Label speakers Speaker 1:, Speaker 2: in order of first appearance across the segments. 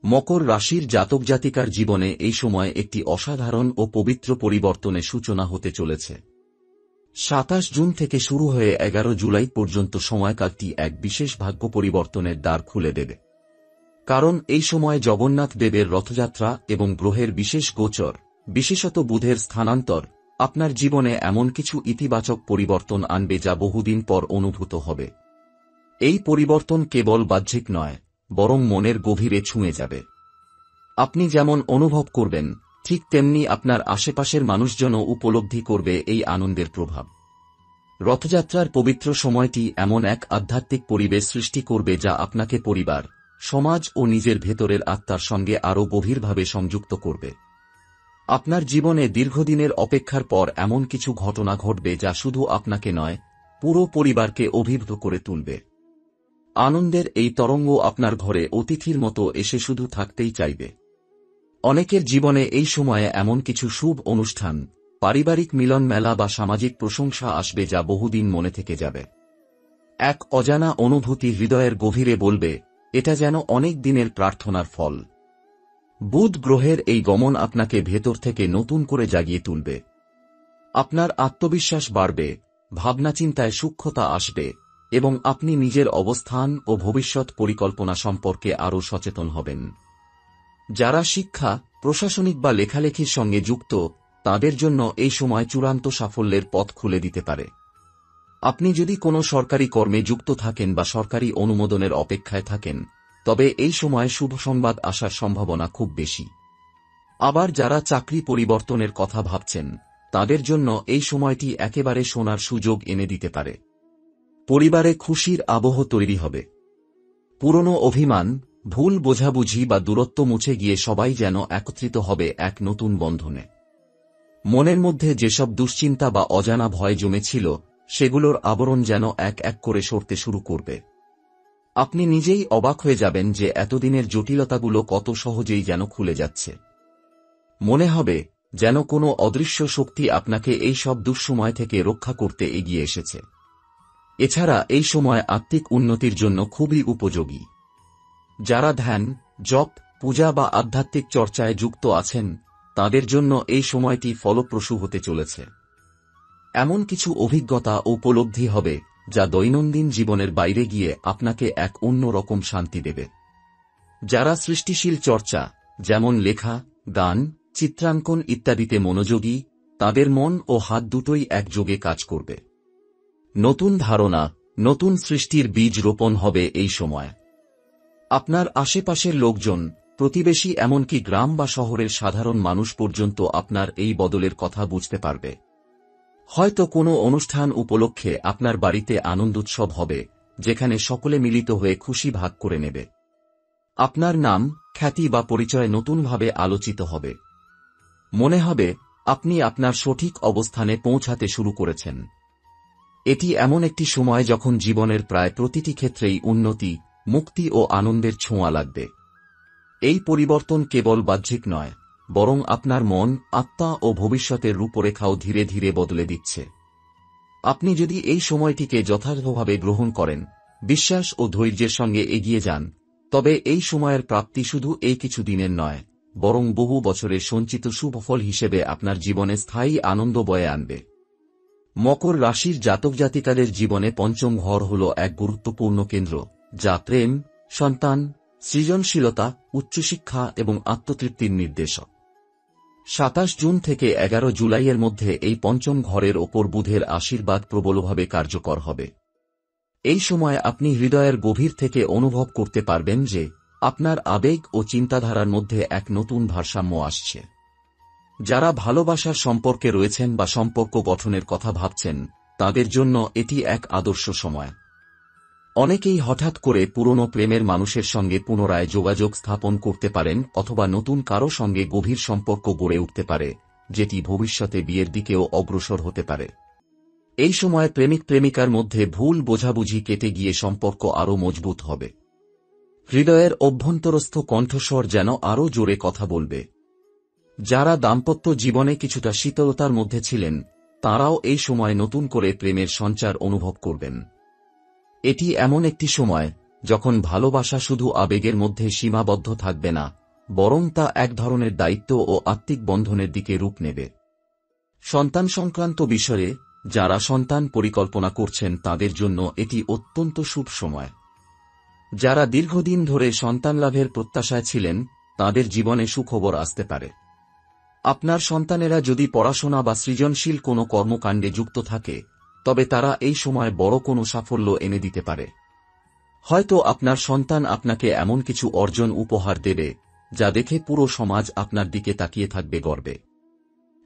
Speaker 1: মকর রাশির জাতক জাতিকার জীবনে এই সময় একটি অসাধারণ ও পবিত্র পরিবর্তনের সূচনা হতে চলেছে। ২৭ জুন থেকে শুরু হয়ে ১১ জুলাই পর্যন্ত সময়কালটি এক বিশেষ ভাগ্য পরিবর্তনের দ্বার খুলে দেবে। কারণ এই সময় জগন্নাথ দেবের রথযাত্রা এবং গ্রহের বিশেষ গোচর, বিশেষত বুধের স্থানান্তর, আপনার জীবনে এমন কিছু ইতিবাচক পরিবর্তন আনবে যা বহুদিন পর অনুভূত হবে। এই পরিবর্তন কেবল বাহ্যিক নয়, বরং মনের গভীরে ছুঁয়ে যাবে। আপনি যেমন অনুভব করবেন, ঠিক তেমনি আপনার আশেপাশের মানুষজনও উপলব্ধি করবে এই আনন্দের প্রভাব। রথযাত্রার পবিত্র সময়টি এমন এক আধ্যাত্মিক পরিবেশ সৃষ্টি করবে যা আপনাকে পরিবার, সমাজ ও নিজের ভেতরের আত্মার সঙ্গে আরও গভীরভাবে সংযুক্ত করবে। আপনার জীবনে দীর্ঘদিনের অপেক্ষার পর এমন কিছু ঘটনা ঘটবে যা শুধু আপনাকে নয়, পুরো পরিবারকে অভিভূত করে তুলবে। আনন্দের এই তরঙ্গ আপনার ঘরে অতিথির মতো এসে শুধু থাকতেই চাইবে। অনেকের জীবনে এই সময়ে এমন কিছু শুভ অনুষ্ঠান, পারিবারিক মিলন মেলা বা সামাজিক প্রশংসা আসবে যা বহুদিন মনে থেকে যাবে। এক অজানা অনুভূতি হৃদয়ের গভীরে বলবে, এটা যেন অনেক দিনের প্রার্থনার ফল। বুধ গ্রহের এই গমন আপনাকে ভেতর থেকে নতুন করে জাগিয়ে তুলবে। আপনার আত্মবিশ্বাস বাড়বে, ভাবনাচিন্তায় সূক্ষ্মতা আসবে, এবং আপনি নিজের অবস্থান ও ভবিষ্যৎ পরিকল্পনা সম্পর্কে আরও সচেতন হবেন। যারা শিক্ষা, প্রশাসনিক বা লেখালেখির সঙ্গে যুক্ত, তাদের জন্য এই সময় চূড়ান্ত সাফল্যের পথ খুলে দিতে পারে। আপনি যদি কোনো সরকারি কর্মে যুক্ত থাকেন বা সরকারি অনুমোদনের অপেক্ষায় থাকেন, তবে এই সময় শুভ সংবাদ আসার সম্ভাবনা খুব বেশি। আবার যারা চাকরি পরিবর্তনের কথা ভাবছেন, তাদের জন্য এই সময়টি একেবারে সোনার সুযোগ এনে দিতে পারে। পরিবারে খুশির আবহ তৈরি হবে। পুরনো অভিমান, ভুল বোঝাবুঝি বা দূরত্ব মুছে গিয়ে সবাই যেন একত্রিত হবে এক নতুন বন্ধনে। মনের মধ্যে যেসব দুশ্চিন্তা বা অজানা ভয় জমেছিল, সেগুলোর আবরণ যেন এক এক করে সরতে শুরু করবে। আপনি নিজেই অবাক হয়ে যাবেন যে এতদিনের জটিলতাগুলো কত সহজেই যেন খুলে যাচ্ছে। মনে হবে যেন কোনো অদৃশ্য শক্তি আপনাকে এই সব দুঃসময় থেকে রক্ষা করতে এগিয়ে এসেছে। এছাড়া এই সময় আত্মিক উন্নতির জন্য খুবই উপযোগী। যারা ধ্যান, জপ, পূজা বা আধ্যাত্মিক চর্চায় যুক্ত আছেন, তাদের জন্য এই সময়টি ফলপ্রসূ হতে চলেছে। এমন কিছু অভিজ্ঞতা ও উপলব্ধি হবে যা দৈনন্দিন জীবনের বাইরে গিয়ে আপনাকে এক অন্যরকম শান্তি দেবে। যারা সৃষ্টিশীল চর্চা, যেমন লেখা, গান, চিত্রাঙ্কন ইত্যাদিতে মনোযোগী, তাদের মন ও হাত দুটোই একযোগে কাজ করবে। নতুন ধারণা, নতুন সৃষ্টির বীজ রোপণ হবে এই সময়। আপনার আশেপাশের লোকজন, প্রতিবেশী, এমনকি গ্রাম বা শহরের সাধারণ মানুষ পর্যন্ত আপনার এই বদলের কথা বুঝতে পারবে। হয়তো কোনো অনুষ্ঠান উপলক্ষে আপনার বাড়িতে আনন্দোৎসব হবে, যেখানে সকলে মিলিত হয়ে খুশি ভাগ করে নেবে। আপনার নাম, খ্যাতি বা পরিচয় নতুনভাবে আলোচিত হবে। মনে হবে আপনি আপনার সঠিক অবস্থানে পৌঁছাতে শুরু করেছেন। এটি এমন একটি সময় যখন জীবনের প্রায় প্রতিটি ক্ষেত্রেই উন্নতি, মুক্তি ও আনন্দের ছোঁয়া লাগবে। এই পরিবর্তন কেবল বাহ্যিক নয়, বরং আপনার মন, আত্মা ও ভবিষ্যতের রূপরেখাও ধীরে ধীরে বদলে দিচ্ছে। আপনি যদি এই সময়টিকে যথাযথভাবে গ্রহণ করেন, বিশ্বাস ও ধৈর্যের সঙ্গে এগিয়ে যান, তবে এই সময়ের প্রাপ্তি শুধু এই কিছু দিনের নয়, বরং বহু বছরের সঞ্চিত শুভফল হিসেবে আপনার জীবনে স্থায়ী আনন্দ বয়ে আনবে। মকর রাশির জাতক জাতিকাদের জীবনে পঞ্চম ঘর হল এক গুরুত্বপূর্ণ কেন্দ্র, যা প্রেম, সন্তান, সৃজনশীলতা, উচ্চশিক্ষা এবং আত্মতৃপ্তির নির্দেশক। ২৭ জুন থেকে ১১ জুলাইয়ের মধ্যে এই পঞ্চম ঘরের ওপর বুধের আশীর্বাদ প্রবলভাবে কার্যকর হবে। এই সময় আপনি হৃদয়ের গভীর থেকে অনুভব করতে পারবেন যে আপনার আবেগ ও চিন্তাধারার মধ্যে এক নতুন ভারসাম্য আসছে। যারা ভালোবাসার সম্পর্কে রয়েছেন বা সম্পর্ক গঠনের কথা ভাবছেন, তাদের জন্য এটি এক আদর্শ সময়। অনেকেই হঠাৎ করে পুরনো প্রেমের মানুষের সঙ্গে পুনরায় যোগাযোগ স্থাপন করতে পারেন অথবা নতুন কারো সঙ্গে গভীর সম্পর্ক গড়ে উঠতে পারে, যেটি ভবিষ্যতে বিয়ের দিকেও অগ্রসর হতে পারে। এই সময় প্রেমিক প্রেমিকার মধ্যে ভুল বোঝাবুঝি কেটে গিয়ে সম্পর্ক আরও মজবুত হবে। হৃদয়ের অভ্যন্তরস্থ কণ্ঠস্বর যেন আরও জোরে কথা বলবে। যারা দাম্পত্য জীবনে কিছুটা শীতলতার মধ্যে ছিলেন, তাঁরাও এই সময় নতুন করে প্রেমের সঞ্চার অনুভব করবেন। এটি এমন একটি সময় যখন ভালোবাসা শুধু আবেগের মধ্যে সীমাবদ্ধ থাকবে না, বরং তা এক ধরনের দায়িত্ব ও আত্মিক বন্ধনের দিকে রূপ নেবে। সন্তান সংক্রান্ত বিষয়ে যারা সন্তান পরিকল্পনা করছেন তাদের জন্য এটি অত্যন্ত শুভ সময়। যারা দীর্ঘদিন ধরে সন্তান লাভের প্রত্যাশায় ছিলেন তাদের জীবনে সুখবর আসতে পারে। আপনার সন্তানেরা যদি পড়াশোনা বা সৃজনশীল কোনো কর্মকাণ্ডে যুক্ত থাকে তবে তারা এই সময় বড় কোনো সাফল্য এনে দিতে পারে। হয়তো আপনার সন্তান আপনাকে এমন কিছু অর্জন উপহার দেবে যা দেখে পুরো সমাজ আপনার দিকে তাকিয়ে থাকবে গর্বে।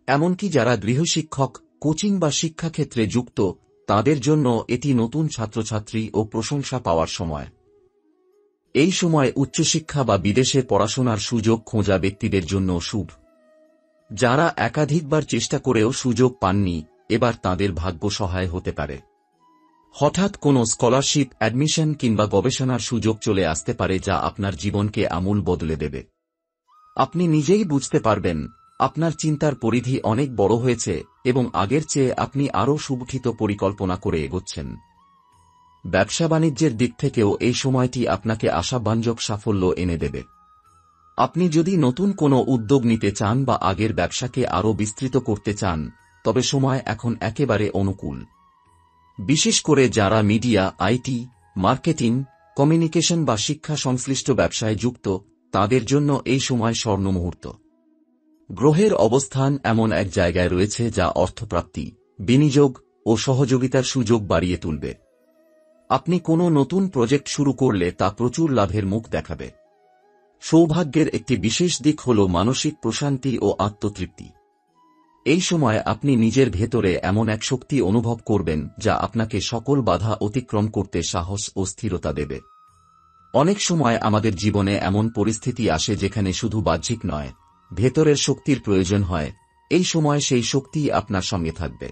Speaker 1: এমনকি যারা গৃহশিক্ষক, কোচিং বা শিক্ষাক্ষেত্রে যুক্ত তাদের জন্য এটি নতুন ছাত্রছাত্রী ও প্রশংসা পাওয়ার সময়। এই সময় উচ্চশিক্ষা বা বিদেশে পড়াশোনার সুযোগ খোঁজা ব্যক্তিদের জন্য শুভ। যারা একাধিকবার চেষ্টা করেও সুযোগ পাননি এবার তাদের ভাগ্য সহায় হতে পারে। হঠাৎ কোনো স্কলারশিপ, অ্যাডমিশন কিংবা গবেষণার সুযোগ চলে আসতে পারে যা আপনার জীবনকে আমূল বদলে দেবে। আপনি নিজেই বুঝতে পারবেন আপনার চিন্তার পরিধি অনেক বড় হয়েছে এবং আগের চেয়ে আপনি আরও সুগঠিত পরিকল্পনা করে এগোচ্ছেন। ব্যবসা বাণিজ্যের দিক থেকেও এই সময়টি আপনাকে আশাব্যঞ্জক সাফল্য এনে দেবে। আপনি যদি নতুন কোনো উদ্যোগ নিতে চান বা আগের ব্যবসাকে আরও বিস্তৃত করতে চান তবে সময় এখন একেবারে অনুকূল। বিশেষ করে যারা মিডিয়া, আইটি, মার্কেটিং, কমিউনিকেশন বা শিক্ষা সংশ্লিষ্ট ব্যবসায় যুক্ত তাদের জন্য এই সময় স্বর্ণমুহূর্ত। গ্রহের অবস্থান এমন এক জায়গায় রয়েছে যা অর্থপ্রাপ্তি, বিনিয়োগ ও সহযোগিতার সুযোগ বাড়িয়ে তুলবে। আপনি কোনো নতুন প্রজেক্ট শুরু করলে তা প্রচুর লাভের মুখ দেখাবে। সৌভাগ্যের একটি বিশেষ দিক হল মানসিক প্রশান্তি ও আত্মতৃপ্তি। এই সময় আপনি নিজের ভেতরে এমন এক শক্তি অনুভব করবেন যা আপনাকে সকল বাধা অতিক্রম করতে সাহস ও স্থিরতা দেবে। অনেক সময় আমাদের জীবনে এমন পরিস্থিতি আসে যেখানে শুধু বাহ্যিক নয়, ভেতরের শক্তির প্রয়োজন হয়। এই সময় সেই শক্তি আপনার সঙ্গে থাকবে।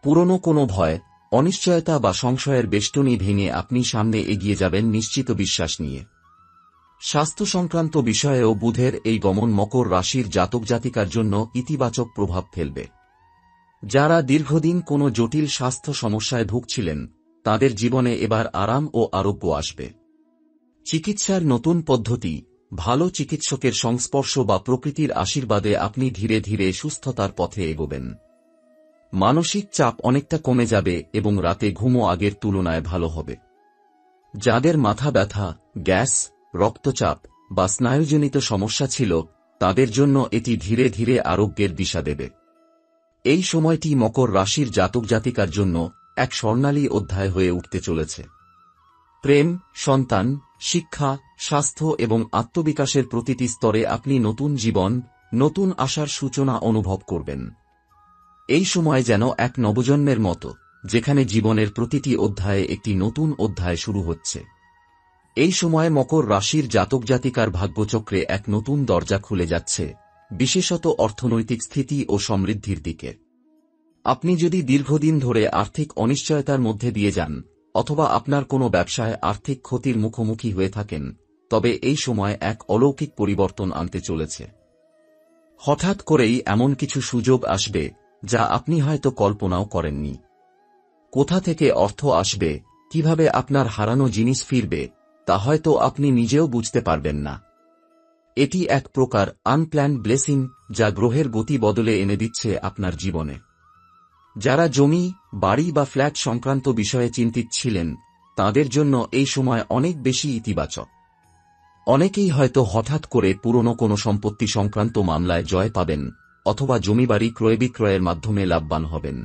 Speaker 1: পুরনো কোনো ভয়, অনিশ্চয়তা বা সংশয়ের বেষ্টনী ভেঙে আপনি সামনে এগিয়ে যাবেন নিশ্চিত বিশ্বাস নিয়ে। স্বাস্থ্য সংক্রান্ত বিষয়েও বুধের এই গমন মকর রাশির জাতক জাতিকার জন্য ইতিবাচক প্রভাব ফেলবে। যারা দীর্ঘদিন কোনো জটিল স্বাস্থ্য সমস্যায় ভুগছিলেন তাদের জীবনে এবার আরাম ও আরোগ্য আসবে। চিকিৎসার নতুন পদ্ধতি, ভালো চিকিৎসকের সংস্পর্শ বা প্রকৃতির আশীর্বাদে আপনি ধীরে ধীরে সুস্থতার পথে এগোবেন। মানসিক চাপ অনেকটা কমে যাবে এবং রাতে ঘুমও আগের তুলনায় ভালো হবে। যাদের মাথা ব্যথা, গ্যাস, রক্তচাপ বা স্নায়ুজনিত সমস্যা ছিল তাদের জন্য এটি ধীরে ধীরে আরোগ্যের দিশা দেবে। এই সময়টি মকর রাশির জাতক জাতিকার জন্য এক স্বর্ণালী অধ্যায় হয়ে উঠতে চলেছে। প্রেম, সন্তান, শিক্ষা, স্বাস্থ্য এবং আত্মবিকাশের প্রতিটি স্তরে আপনি নতুন জীবন, নতুন আশার সূচনা অনুভব করবেন। এই সময় যেন এক নবজন্মের মতো, যেখানে জীবনের প্রতিটি অধ্যায়ে একটি নতুন অধ্যায় শুরু হচ্ছে। এই সময় মকর রাশির জাতক জাতিকার ভাগ্যচক্রে এক নতুন দরজা খুলে যাচ্ছে, বিশেষত অর্থনৈতিক স্থিতি ও সমৃদ্ধির দিকে। আপনি যদি দীর্ঘদিন ধরে আর্থিক অনিশ্চয়তার মধ্যে দিয়ে যান অথবা আপনার কোনো ব্যবসায় আর্থিক ক্ষতির মুখোমুখি হয়ে থাকেন তবে এই সময় এক অলৌকিক পরিবর্তন আনতে চলেছে। হঠাৎ করেই এমন কিছু সুযোগ আসবে যা আপনি হয়তো কল্পনাও করেননি। কোথা থেকে অর্থ আসবে, কিভাবে আপনার হারানো জিনিস ফিরবে তা হয়তো আপনি নিজেও বুঝতে পারবেন না। এটি এক প্রকার আনপ্ল্যান্ড ব্লেসিং যা গ্রহের গতি বদলে এনে দিচ্ছে আপনার জীবনে। যারা জমি, বাড়ি বা ফ্ল্যাট সংক্রান্ত বিষয়ে চিন্তিত ছিলেন তাদের জন্য এই সময় অনেক বেশি ইতিবাচক। অনেকেই হয়তো হঠাৎ করে পুরনো কোনো সম্পত্তি সংক্রান্ত মামলায় জয় পাবেন অথবা জমিবাড়ি ক্রয় বিক্রয়ের মাধ্যমে লাভবান হবেন।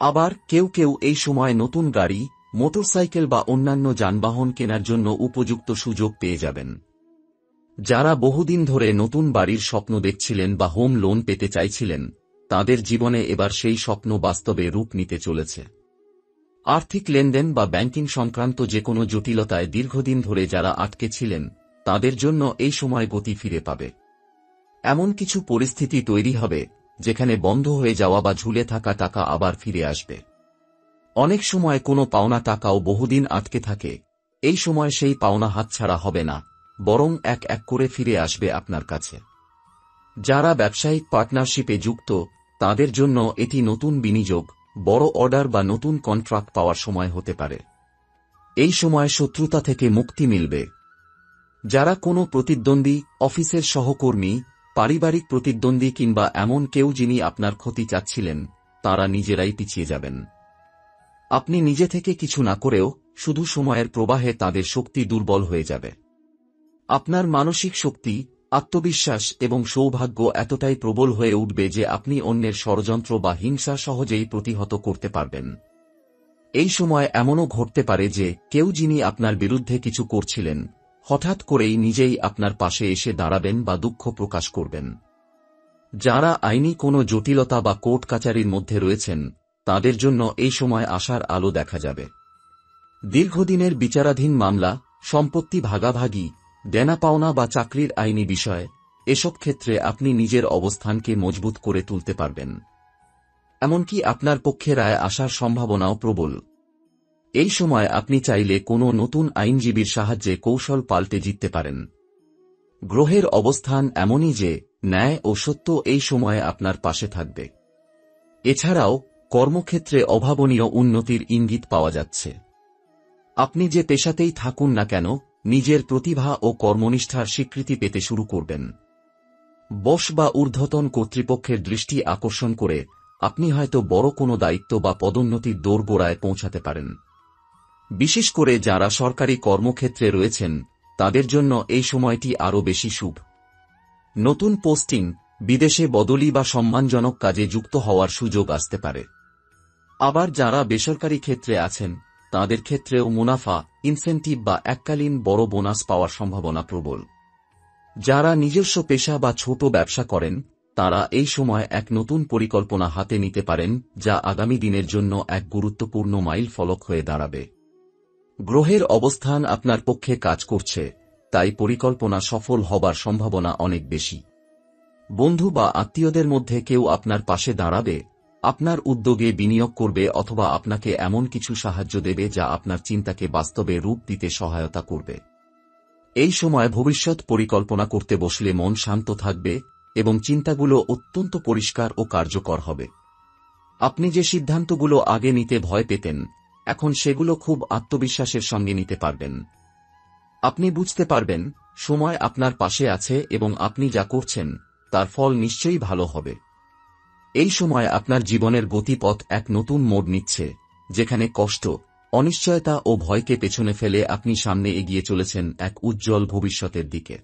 Speaker 1: আবার কেউ কেউ এই সময় নতুন গাড়ি, মোটরসাইকেল বা অন্যান্য যানবাহন কেনার জন্য উপযুক্ত সুযোগ পেয়ে যাবেন। যারা বহুদিন ধরে নতুন বাড়ির স্বপ্ন দেখছিলেন বা হোম লোন পেতে চাইছিলেন তাদের জীবনে এবার সেই স্বপ্ন বাস্তবে রূপ নিতে চলেছে। আর্থিক লেনদেন বা ব্যাংকিং সংক্রান্ত যে কোনো জটিলতায় দীর্ঘদিন ধরে যারা আটকে ছিলেন তাদের জন্য এই সময় গতি ফিরে পাবে। এমন কিছু পরিস্থিতি তৈরি হবে যেখানে বন্ধ হয়ে যাওয়া বা ঝুলে থাকা টাকা আবার ফিরে আসবে। অনেক সময় কোনো পাওনা টাকাও বহুদিন আটকে থাকে, এই সময় সেই পাওনা হাতছাড়া হবে না, বরং এক এক করে ফিরে আসবে আপনার কাছে। যারা ব্যবসায়িক পার্টনারশিপে যুক্ত তাদের জন্য এটি নতুন বিনিয়োগ, বড় অর্ডার বা নতুন কন্ট্রাক্ট পাওয়ার সময় হতে পারে। এই সময় শত্রুতা থেকে মুক্তি মিলবে। যারা কোনো প্রতিদ্বন্দ্বী, অফিসের সহকর্মী, পারিবারিক প্রতিদ্বন্দ্বী কিংবা এমন কেউ যিনি আপনার ক্ষতি চাচ্ছিলেন, তারা নিজেরাই পিছিয়ে যাবেন। আপনি নিজে থেকে কিছু না করেও শুধু সময়ের প্রবাহে তাদের শক্তি দুর্বল হয়ে যাবে। আপনার মানসিক শক্তি, আত্মবিশ্বাস এবং সৌভাগ্য এতটাই প্রবল হয়ে উঠবে যে আপনি অন্যের ষড়যন্ত্র বা হিংসা সহজেই প্রতিহত করতে পারবেন। এই সময় এমনও ঘটতে পারে যে কেউ যিনি আপনার বিরুদ্ধে কিছু করছিলেন, হঠাৎ করেই নিজেই আপনার পাশে এসে দাঁড়াবেন বা দুঃখ প্রকাশ করবেন। যারা আইনি কোনো জটিলতা বা কোর্ট কাচারির মধ্যে রয়েছেন, তাদের জন্য এই সময় আশার আলো দেখা যাবে। দীর্ঘদিনের বিচারাধীন মামলা, সম্পত্তি ভাগাভাগি, দেনা পাওনা বা চাকরির আইনি বিষয়, এসব ক্ষেত্রে আপনি নিজের অবস্থানকে মজবুত করে তুলতে পারবেন। এমনকি আপনার পক্ষে রায় আসার সম্ভাবনাও প্রবল। এই সময় আপনি চাইলে কোনো নতুন আইনজীবীর সাহায্যে কৌশল পাল্টে জিততে পারেন। গ্রহের অবস্থান এমনই যে ন্যায় ও সত্য এই সময়ে আপনার পাশে থাকবে। এছাড়াও কর্মক্ষেত্রে অভাবনীয় উন্নতির ইঙ্গিত পাওয়া যাচ্ছে। আপনি যে পেশাতেই থাকুন না কেন, নিজের প্রতিভা ও কর্মনিষ্ঠার স্বীকৃতি পেতে শুরু করবেন। বস বা ঊর্ধ্বতন কর্তৃপক্ষের দৃষ্টি আকর্ষণ করে আপনি হয়তো বড় কোনো দায়িত্ব বা পদোন্নতির দোরগোড়ায় পৌঁছাতে পারেন। বিশেষ করে যারা সরকারি কর্মক্ষেত্রে রয়েছেন, তাদের জন্য এই সময়টি আরও বেশি শুভ। নতুন পোস্টিং, বিদেশে বদলি বা সম্মানজনক কাজে যুক্ত হওয়ার সুযোগ আসতে পারে। আবার যারা বেসরকারি ক্ষেত্রে আছেন, তাদের ক্ষেত্রেও মুনাফা, ইনসেন্টিভ বা এককালীন বড় বোনাস পাওয়ার সম্ভাবনা প্রবল। যারা নিজস্ব পেশা বা ছোট ব্যবসা করেন, তারা এই সময় এক নতুন পরিকল্পনা হাতে নিতে পারেন যা আগামী দিনের জন্য এক গুরুত্বপূর্ণ মাইল ফলক হয়ে দাঁড়াবে। গ্রহের অবস্থান আপনার পক্ষে কাজ করছে, তাই পরিকল্পনা সফল হবার সম্ভাবনা অনেক বেশি। বন্ধু বা আত্মীয়দের মধ্যে কেউ আপনার পাশে দাঁড়াবে, আপনার উদ্যোগে বিনিয়োগ করবে অথবা আপনাকে এমন কিছু সাহায্য দেবে যা আপনার চিন্তাকে বাস্তবে রূপ দিতে সহায়তা করবে। এই সময় ভবিষ্যৎ পরিকল্পনা করতে বসলে মন শান্ত থাকবে এবং চিন্তাগুলো অত্যন্ত পরিষ্কার ও কার্যকর হবে। আপনি যে সিদ্ধান্তগুলো আগে নিতে ভয় পেতেন, এখন সেগুলো খুব আত্মবিশ্বাসের সঙ্গে নিতে পারবেন। আপনি বুঝতে পারবেন সময় আপনার পাশে আছে এবং আপনি যা করছেন তার ফল নিশ্চয়ই ভালো হবে। এই সময় আপনার জীবনের গতিপথ এক নতুন মোড় নিচ্ছে, যেখানে কষ্ট, অনিশ্চয়তা ও ভয়কে পেছনে ফেলে আপনি সামনে এগিয়ে চলেছেন এক উজ্জ্বল ভবিষ্যতের দিকে।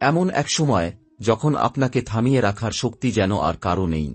Speaker 1: এমন এক সময় যখন আপনাকে থামিয়ে রাখার শক্তি যেন আর কারও নেই।